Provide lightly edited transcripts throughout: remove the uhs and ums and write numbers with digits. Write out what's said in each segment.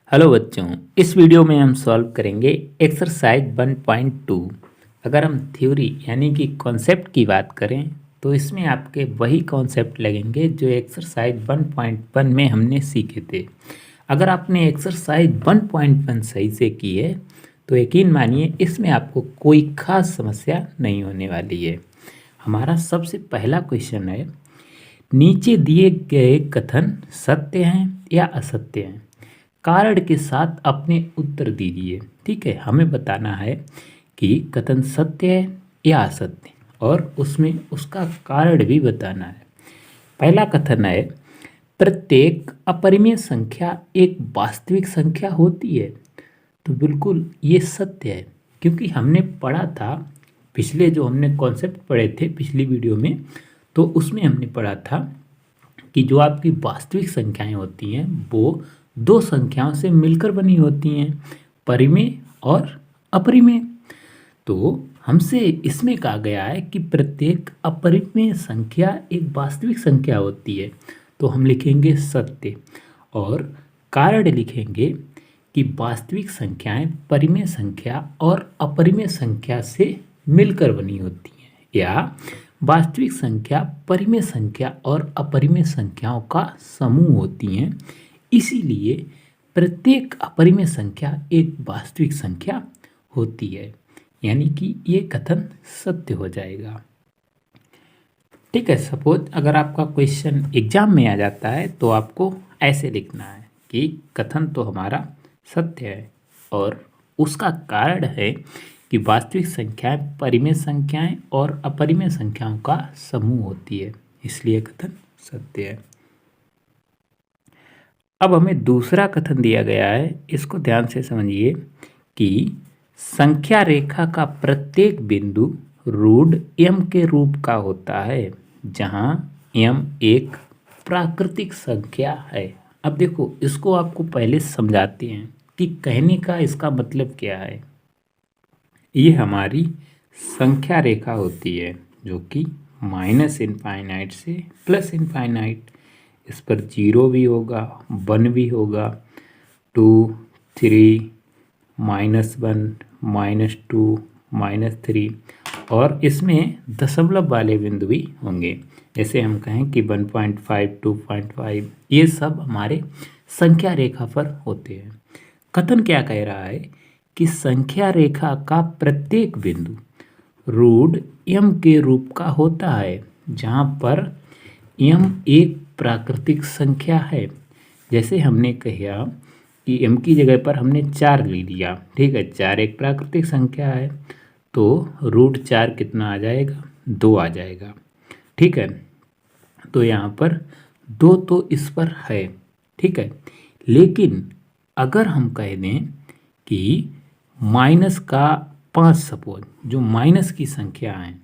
Hello बच्चों, इस video में हम सॉल्व करेंगे एक्सरसाइज 1.2। अगर हम थ्योरी यानी कि कॉन्सेप्ट की बात करें तो इसमें आपके वही कॉन्सेप्ट लगेंगे जो एक्सरसाइज 1.1 में हमने सीखे थे। अगर आपने एक्सरसाइज 1.1 सही से की है तो यकीन मानिए इसमें आपको कोई खास समस्या नहीं होने वाली है। हमारा सबसे पहला क्वेश्चन है, नीचे दिए गए कथन सत्य हैं या असत्य हैं? कारण के साथ अपने उत्तर दीजिए। ठीक है, हमें बताना है कि कथन सत्य है या असत्य और उसमें उसका कारण भी बताना है। पहला कथन है, प्रत्येक अपरिमेय संख्या एक वास्तविक संख्या होती है। तो बिल्कुल ये सत्य है, क्योंकि हमने पढ़ा था पिछले जो हमने कॉन्सेप्ट पढ़े थे पिछली वीडियो में, तो उसमें हमने पढ़ा था कि जो आपकी वास्तविक संख्याएं होती हैं वो दो संख्याओं से मिलकर बनी होती हैं, परिमेय और अपरिमेय। तो हमसे इसमें कहा गया है कि प्रत्येक अपरिमेय संख्या एक वास्तविक संख्या होती है, तो हम लिखेंगे सत्य और कारण लिखेंगे कि वास्तविक संख्याएं परिमेय संख्या और अपरिमेय संख्या से मिलकर बनी होती हैं, या वास्तविक संख्या परिमेय संख्या और अपरिमेय संख्याओं का समूह होती हैं। इसीलिए प्रत्येक अपरिमेय संख्या एक वास्तविक संख्या होती है, यानी कि ये कथन सत्य हो जाएगा। ठीक है, सपोज अगर आपका क्वेश्चन एग्जाम में आ जाता है तो आपको ऐसे लिखना है कि कथन तो हमारा सत्य है और उसका कारण है कि वास्तविक संख्याएं परिमेय संख्याएं और अपरिमेय संख्याओं का समूह होती है, इसलिए कथन सत्य है। अब हमें दूसरा कथन दिया गया है, इसको ध्यान से समझिए कि संख्या रेखा का प्रत्येक बिंदु रूट m के रूप का होता है, जहां m एक प्राकृतिक संख्या है। अब देखो, इसको आपको पहले समझाते हैं कि कहने का इसका मतलब क्या है। ये हमारी संख्या रेखा होती है जो कि माइनस इनफाइनाइट से प्लस इनफाइनाइट, इस पर 0 भी होगा, 1 भी होगा, 2, 3, -1, -2, -3 और इसमें दशमलव वाले बिंदु भी होंगे। जैसे हम कहें कि 1.5, 2.5, ये सब हमारे संख्या रेखा पर होते हैं। कथन क्या कह रहा है कि संख्या रेखा का प्रत्येक बिंदु रूट m के रूप का होता है, जहाँ पर m एक प्राकृतिक संख्या है। जैसे हमने कहा कि m की जगह पर हमने 4 ले लिया, ठीक है, 4 एक प्राकृतिक संख्या है, तो रूट 4 कितना आ जाएगा? 2 आ जाएगा। ठीक है, तो यहाँ पर 2 तो इस पर है, ठीक है। लेकिन अगर हम कह दें कि माइनस का 5, सपोज जो माइनस की संख्या है,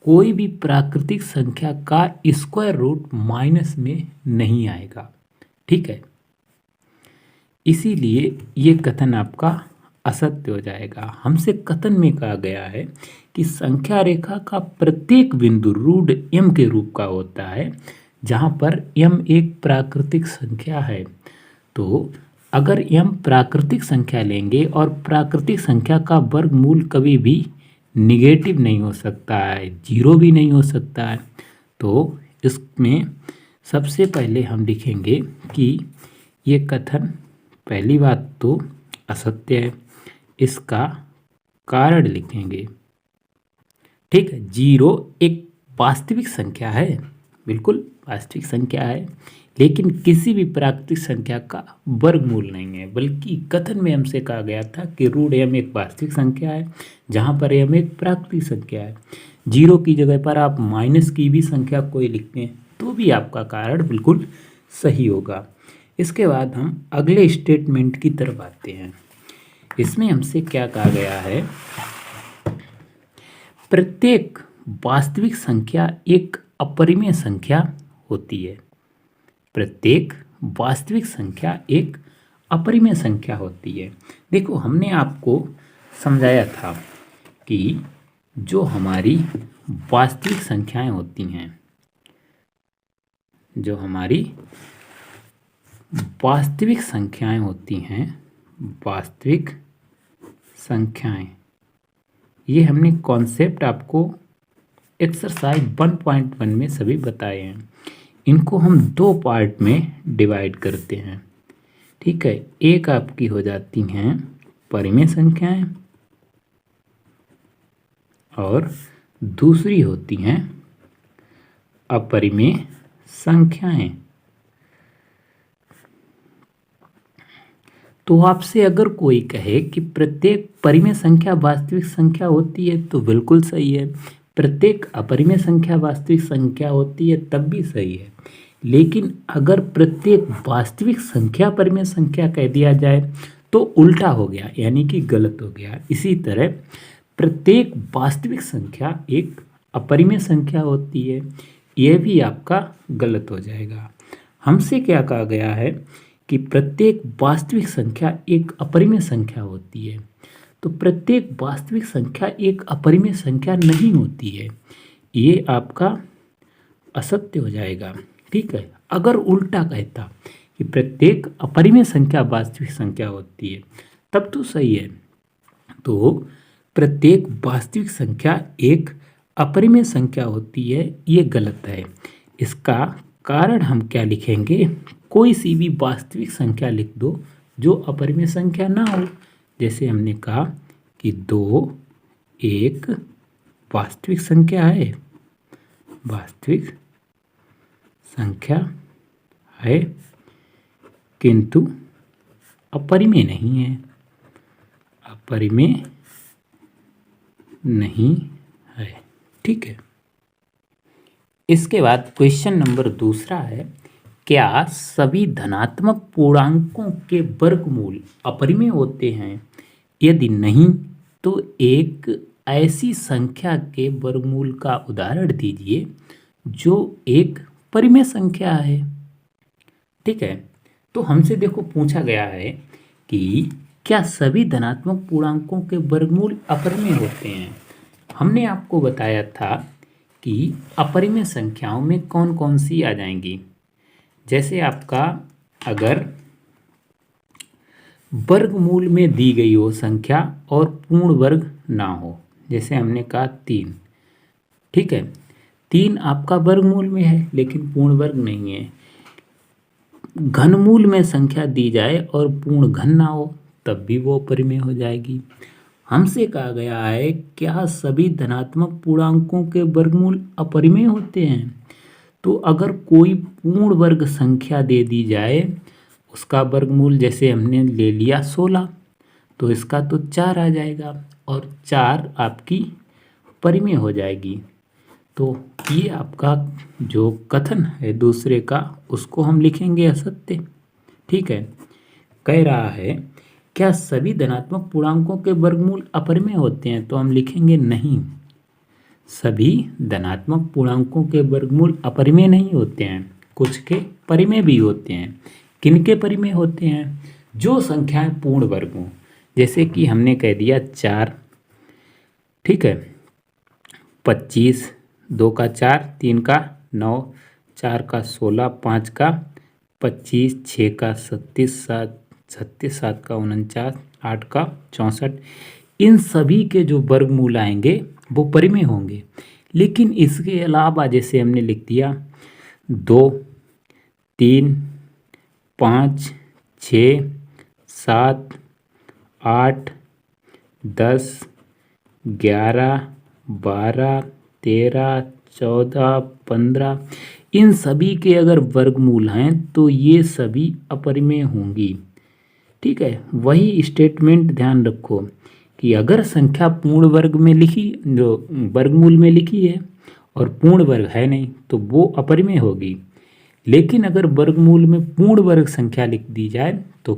कोई भी प्राकृतिक संख्या का स्क्वायर रूट माइनस में नहीं आएगा, ठीक है। इसीलिए ये कथन आपका असत्य हो जाएगा। हमसे कथन में कहा गया है कि संख्या रेखा का प्रत्येक बिंदु रूट m के रूप का होता है, जहाँ पर m एक प्राकृतिक संख्या है। तो अगर m प्राकृतिक संख्या लेंगे और प्राकृतिक संख्या का वर्गमूल कभी भी निगेटिव नहीं हो सकता है, 0 भी नहीं हो सकता है, तो इसमें सबसे पहले हम लिखेंगे कि ये कथन पहली बात तो असत्य है। इसका कारण लिखेंगे, ठीक है। 0 एक वास्तविक संख्या है, बिल्कुल वास्तविक संख्या है, लेकिन किसी भी प्राकृतिक संख्या का वर्गमूल नहीं है। बल्कि कथन में हमसे कहा गया था कि रूट m एक वास्तविक संख्या है, जहाँ पर m एक प्राकृतिक संख्या है। 0 की जगह पर आप माइनस की भी संख्या कोई लिखते हैं तो भी आपका कारण बिल्कुल सही होगा। इसके बाद हम अगले स्टेटमेंट की तरफ आते हैं। इसमें हमसे क्या कहा गया है, प्रत्येक वास्तविक संख्या एक अपरिमेय संख्या होती है। प्रत्येक वास्तविक संख्या एक अपरिमेय संख्या होती है। देखो, हमने आपको समझाया था कि जो हमारी वास्तविक संख्याएं होती हैं, जो हमारी वास्तविक संख्याएं होती हैं, वास्तविक संख्याएं, ये हमने कॉन्सेप्ट आपको एक्सरसाइज 1.1 में सभी बताए हैं। इनको हम दो पार्ट में डिवाइड करते हैं, ठीक है। एक आपकी हो जाती हैं परिमेय संख्याएं और दूसरी होती हैं अपरिमेय संख्याएं। तो आपसे अगर कोई कहे कि प्रत्येक परिमेय संख्या वास्तविक संख्या होती है तो बिल्कुल सही है, प्रत्येक अपरिमेय संख्या वास्तविक संख्या होती है तब भी सही है। लेकिन अगर प्रत्येक वास्तविक संख्या परिमेय संख्या कह दिया जाए तो उल्टा हो गया, यानी कि गलत हो गया। इसी तरह प्रत्येक वास्तविक संख्या एक अपरिमेय संख्या होती है, यह भी आपका गलत हो जाएगा। हमसे क्या कहा गया है कि प्रत्येक वास्तविक संख्या एक अपरिमेय संख्या होती है, तो प्रत्येक वास्तविक संख्या एक अपरिमेय संख्या नहीं होती है, ये आपका असत्य हो जाएगा, ठीक है। अगर उल्टा कहता कि प्रत्येक अपरिमेय संख्या वास्तविक संख्या होती है तब तो सही है। तो प्रत्येक वास्तविक संख्या एक अपरिमेय संख्या होती है, ये गलत है। इसका कारण हम क्या लिखेंगे, कोई सी भी वास्तविक संख्या लिख दो जो अपरिमेय संख्या ना हो। जैसे हमने कहा कि 2 एक वास्तविक संख्या है, वास्तविक संख्या है किंतु अपरिमेय नहीं है, अपरिमेय नहीं है, ठीक है। इसके बाद क्वेश्चन नंबर दूसरा है, क्या सभी धनात्मक पूर्णांकों के वर्गमूल अपरिमेय होते हैं? यदि नहीं तो एक ऐसी संख्या के वर्गमूल का उदाहरण दीजिए जो एक परिमेय संख्या है, ठीक है। तो हमसे देखो पूछा गया है कि क्या सभी धनात्मक पूर्णांकों के वर्गमूल अपरिमेय होते हैं। हमने आपको बताया था कि अपरिमेय संख्याओं में कौन कौन सी आ जाएंगी। जैसे आपका अगर वर्गमूल में दी गई हो संख्या और पूर्ण वर्ग ना हो, जैसे हमने कहा 3, ठीक है, 3 आपका वर्गमूल में है लेकिन पूर्ण वर्ग नहीं है। घनमूल में संख्या दी जाए और पूर्ण घन ना हो तब भी वो अपरिमेय हो जाएगी। हमसे कहा गया है क्या सभी धनात्मक पूर्णांकों के वर्गमूल अपरिमेय होते हैं। तो अगर कोई पूर्ण वर्ग संख्या दे दी जाए, उसका वर्गमूल जैसे हमने ले लिया 16, तो इसका तो 4 आ जाएगा और 4 आपकी परिमेय हो जाएगी। तो ये आपका जो कथन है दूसरे का, उसको हम लिखेंगे असत्य, ठीक है। कह रहा है क्या सभी धनात्मक पूर्णांकों के वर्गमूल अपरिमेय होते हैं, तो हम लिखेंगे नहीं, सभी धनात्मक पूर्णांकों के वर्गमूल अपरिमेय नहीं होते हैं, कुछ के परिमेय भी होते हैं। किनके परिमेय होते हैं, जो संख्याएं पूर्ण वर्ग हों, जैसे कि हमने कह दिया 4, ठीक है, 25, 2 का 4, 3 का 9, 4 का 16, 5 का 25, 6 का 37, 7 का 49, 8 का 64, इन सभी के जो वर्गमूल आएंगे वो परिमेय होंगे। लेकिन इसके अलावा जैसे हमने लिख दिया 2, 3, 5, 6, 7, 8, 10, 11, 12, 13, 14, 15, इन सभी के अगर वर्गमूल हैं तो ये सभी अपरिमेय होंगी, ठीक है। वही स्टेटमेंट ध्यान रखो कि अगर संख्या पूर्ण वर्ग में लिखी, जो वर्गमूल में लिखी है और पूर्ण वर्ग है नहीं तो वो अपरिमेय होगी। लेकिन अगर वर्गमूल में पूर्ण वर्ग संख्या लिख दी जाए तो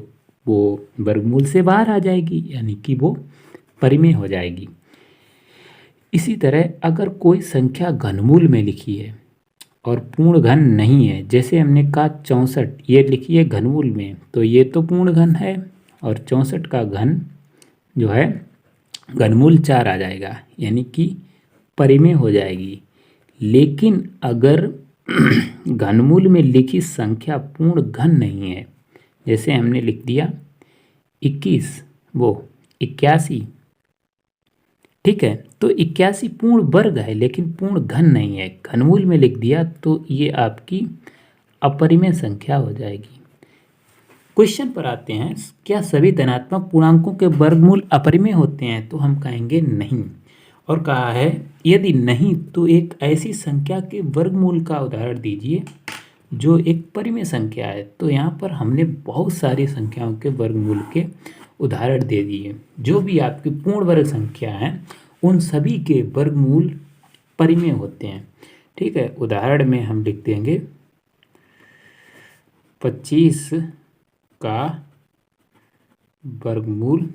वो वर्गमूल से बाहर आ जाएगी, यानी कि वो परिमेय हो जाएगी। इसी तरह अगर कोई संख्या घनमूल में लिखी है और पूर्ण घन नहीं है, जैसे हमने कहा 64 ये लिखी है घनमूल में, तो ये तो पूर्ण घन है और 64 का घन जो है घनमूल 4 आ जाएगा, यानी कि परिमेय हो जाएगी। लेकिन अगर घनमूल में लिखी संख्या पूर्ण घन नहीं है, जैसे हमने लिख दिया 21 वो 81, ठीक है। तो 81 पूर्ण वर्ग है लेकिन पूर्ण घन नहीं है, घनमूल में लिख दिया तो ये आपकी अपरिमेय संख्या हो जाएगी। क्वेश्चन पर आते हैं, क्या सभी धनात्मक पूर्णांकों के वर्गमूल अपरिमेय होते हैं? तो हम कहेंगे नहीं। और कहा है यदि नहीं तो एक ऐसी संख्या के वर्गमूल का उदाहरण दीजिए जो एक परिमेय संख्या है। तो यहाँ पर हमने बहुत सारी संख्याओं के वर्गमूल के उदाहरण दे दिए। जो भी आपकी पूर्ण वर्ग संख्या है उन सभी के वर्गमूल परिमेय होते हैं, ठीक है। उदाहरण में हम लिख देंगे 25 का वर्गमूल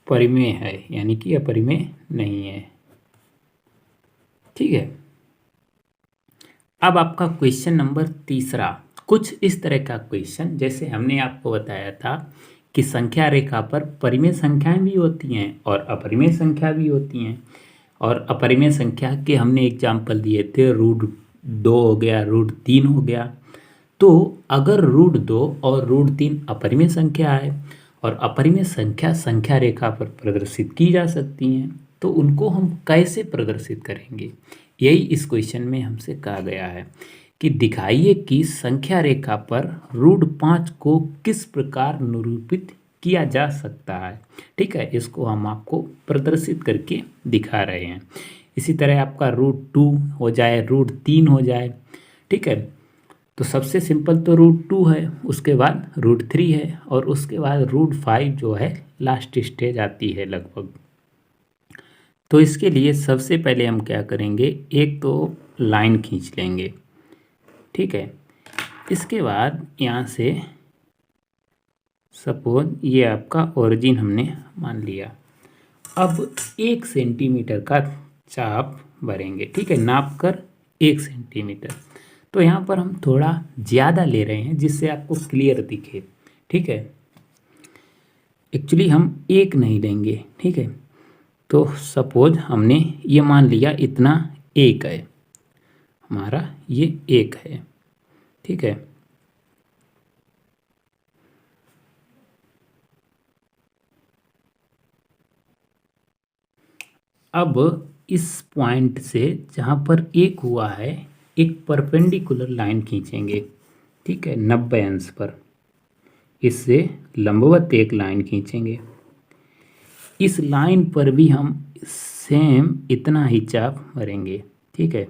परिमेय है, यानी कि अपरिमेय नहीं है, ठीक है। अब आपका क्वेश्चन नंबर तीसरा कुछ इस तरह का क्वेश्चन, जैसे हमने आपको बताया था कि संख्या रेखा पर परिमेय संख्याएं भी होती हैं और अपरिमेय संख्या भी होती हैं। और अपरिमेय संख्या के हमने एग्जाम्पल दिए थे, √2 हो गया, √3 हो गया। तो अगर √2 और √3 अपरिमेय संख्या है और अपरिमेय संख्या संख्या रेखा पर प्रदर्शित की जा सकती हैं, तो उनको हम कैसे प्रदर्शित करेंगे? यही इस क्वेश्चन में हमसे कहा गया है कि दिखाइए कि संख्या रेखा पर √5 को किस प्रकार निरूपित किया जा सकता है, ठीक है। इसको हम आपको प्रदर्शित करके दिखा रहे हैं। इसी तरह आपका √2 हो जाए, √3 हो जाए, ठीक है। तो सबसे सिंपल तो √2 है, उसके बाद √3 है और उसके बाद √5 जो है लास्ट स्टेज आती है लगभग। तो इसके लिए सबसे पहले हम क्या करेंगे, एक तो लाइन खींच लेंगे, ठीक है। इसके बाद यहाँ से सपोज ये आपका ओरिजिन हमने मान लिया। अब 1 सेंटीमीटर का चाप भरेंगे, ठीक है, नाप कर 1 सेंटीमीटर। तो यहाँ पर हम थोड़ा ज़्यादा ले रहे हैं जिससे आपको क्लियर दिखे, ठीक है। एक्चुअली हम 1 नहीं लेंगे, ठीक है। तो सपोज हमने ये मान लिया इतना 1 है हमारा, ये 1 है, ठीक है। अब इस पॉइंट से जहाँ पर 1 हुआ है एक परपेंडिकुलर लाइन खींचेंगे, ठीक है, 90 अंश पर। इससे लंबवत एक लाइन खींचेंगे। इस लाइन पर भी हम सेम इतना ही चाप भरेंगे, ठीक है।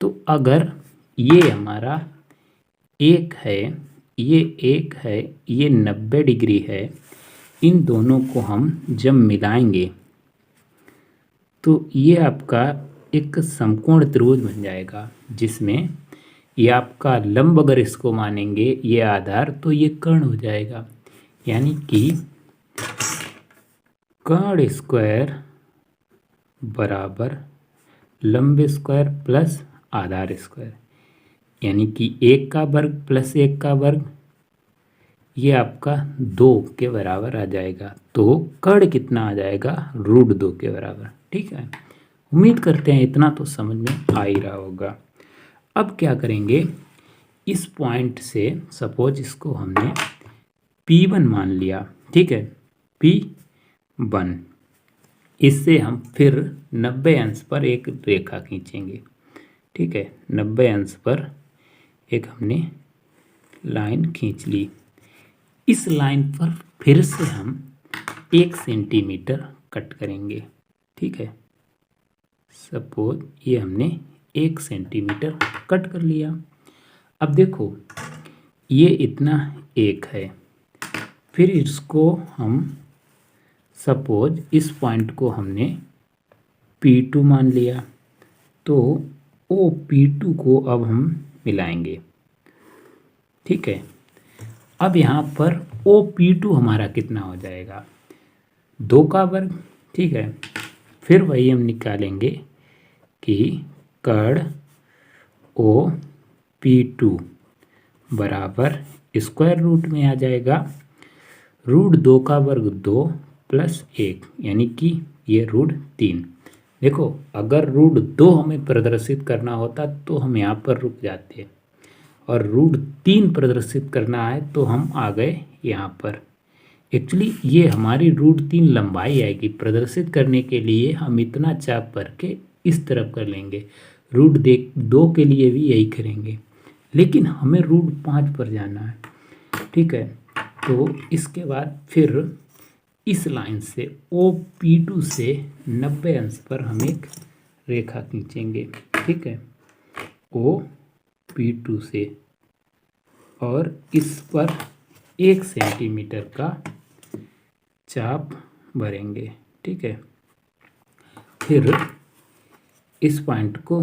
तो अगर ये हमारा 1 है, ये 1 है, ये 90 डिग्री है, इन दोनों को हम जब मिलाएंगे तो ये आपका एक समकोण त्रिभुज बन जाएगा, जिसमें ये आपका लंब अगर इसको मानेंगे ये आधार, तो ये कर्ण हो जाएगा। यानी कि कर्ण स्क्वायर बराबर लंब स्क्वायर प्लस आधार स्क्वायर, यानी कि 1 का वर्ग प्लस 1 का वर्ग, ये आपका 2 के बराबर आ जाएगा। तो कर्ण कितना आ जाएगा, √2 के बराबर, ठीक है। उम्मीद करते हैं इतना तो समझ में आ ही रहा होगा। अब क्या करेंगे, इस पॉइंट से सपोज इसको हमने P1 मान लिया, ठीक है, P1। इससे हम फिर 90 अंश पर एक रेखा खींचेंगे, ठीक है। 90 अंश पर एक हमने लाइन खींच ली। इस लाइन पर फिर से हम 1 सेंटीमीटर कट करेंगे, ठीक है। सपोज ये हमने 1 सेंटीमीटर कट कर लिया। अब देखो ये इतना 1 है, फिर इसको हम सपोज इस पॉइंट को हमने P2 मान लिया। तो OP2 को अब हम मिलाएंगे, ठीक है। अब यहाँ पर OP2 हमारा कितना हो जाएगा, 2 का वर्ग, ठीक है। फिर वही हम निकालेंगे कि कर्ण OP2 बराबर स्क्वायर रूट में आ जाएगा √2 का वर्ग 2 प्लस 1, यानी कि ये √3। देखो अगर √2 हमें प्रदर्शित करना होता तो हम यहाँ पर रुक जाते और √3 प्रदर्शित करना है तो हम आ गए यहाँ पर। एक्चुअली ये हमारी √3 लंबाई आएगी। प्रदर्शित करने के लिए हम इतना चाप भर के इस तरफ कर लेंगे। √2 के लिए भी यही करेंगे, लेकिन हमें √5 पर जाना है, ठीक है। तो इसके बाद फिर इस लाइन से OP2 से 90 अंश पर हम एक रेखा खींचेंगे, ठीक है, OP2 से, और इस पर 1 सेंटीमीटर का चाप भरेंगे, ठीक है। फिर इस पॉइंट को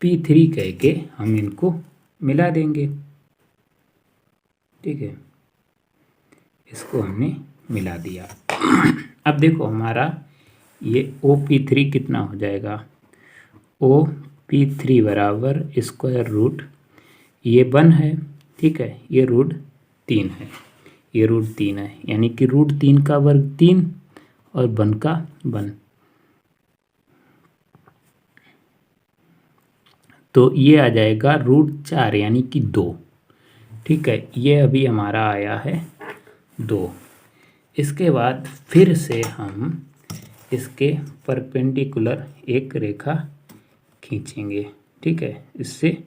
P3 कह के हम इनको मिला देंगे, ठीक है। इसको हमने मिला दिया। अब देखो हमारा ये OP3 कितना हो जाएगा। OP3 बराबर स्क्वायर रूट, ये 1 है, ठीक है, ये √3 है, ये √3 है, यानी कि √3 का वर्ग 3 और 1 का 1। तो ये आ जाएगा √4 यानी कि 2, ठीक है। ये अभी हमारा आया है 2। इसके बाद फिर से हम इसके परपेंडिकुलर एक रेखा खींचेंगे, ठीक है। इससे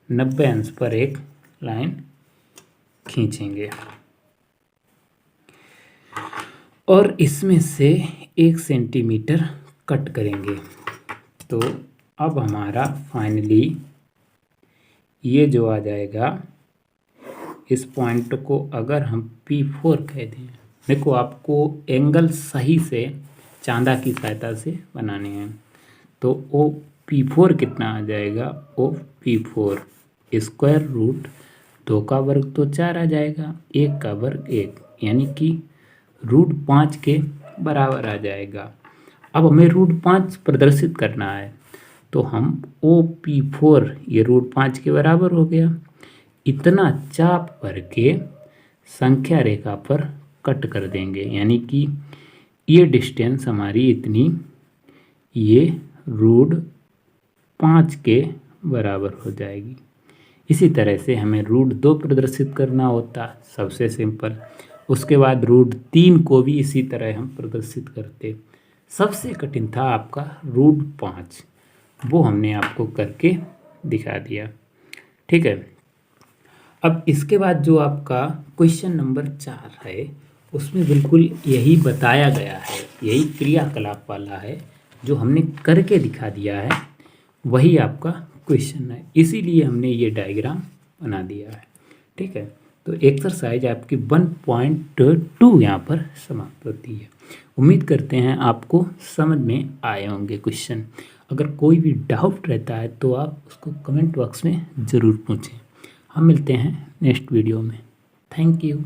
90 अंश पर एक लाइन खींचेंगे और इसमें से 1 सेंटीमीटर कट करेंगे। तो अब हमारा फाइनली ये जो आ जाएगा, इस पॉइंट को अगर हम P4 कह दें, देखो आपको एंगल सही से चांदा की सहायता से बनाने हैं। तो OP4 कितना आ जाएगा, OP4 स्क्वायर रूट 2 का वर्ग तो 4 आ जाएगा, 1 का वर्ग 1, यानी कि √5 के बराबर आ जाएगा। अब हमें √5 प्रदर्शित करना है, तो हम OP4 ये √5 के बराबर हो गया, इतना चाप भर के संख्या रेखा पर कट कर देंगे, यानी कि ये डिस्टेंस हमारी इतनी, ये √5 के बराबर हो जाएगी। इसी तरह से हमें √2 प्रदर्शित करना होता, सबसे सिंपल। उसके बाद √3 को भी इसी तरह हम प्रदर्शित करते। सबसे कठिन था आपका √5, वो हमने आपको करके दिखा दिया, ठीक है। अब इसके बाद जो आपका क्वेश्चन नंबर 4 है, उसमें बिल्कुल यही बताया गया है, यही क्रियाकलाप वाला है जो हमने करके दिखा दिया है, वही आपका क्वेश्चन है। इसीलिए हमने ये डायग्राम बना दिया है, ठीक है। तो एक्सरसाइज आपकी 1.2 यहाँ पर समाप्त होती है। उम्मीद करते हैं आपको समझ में आए होंगे क्वेश्चन। अगर कोई भी डाउट रहता है तो आप उसको कमेंट बॉक्स में ज़रूर पूछें। हम मिलते हैं नेक्स्ट वीडियो में। Thank you.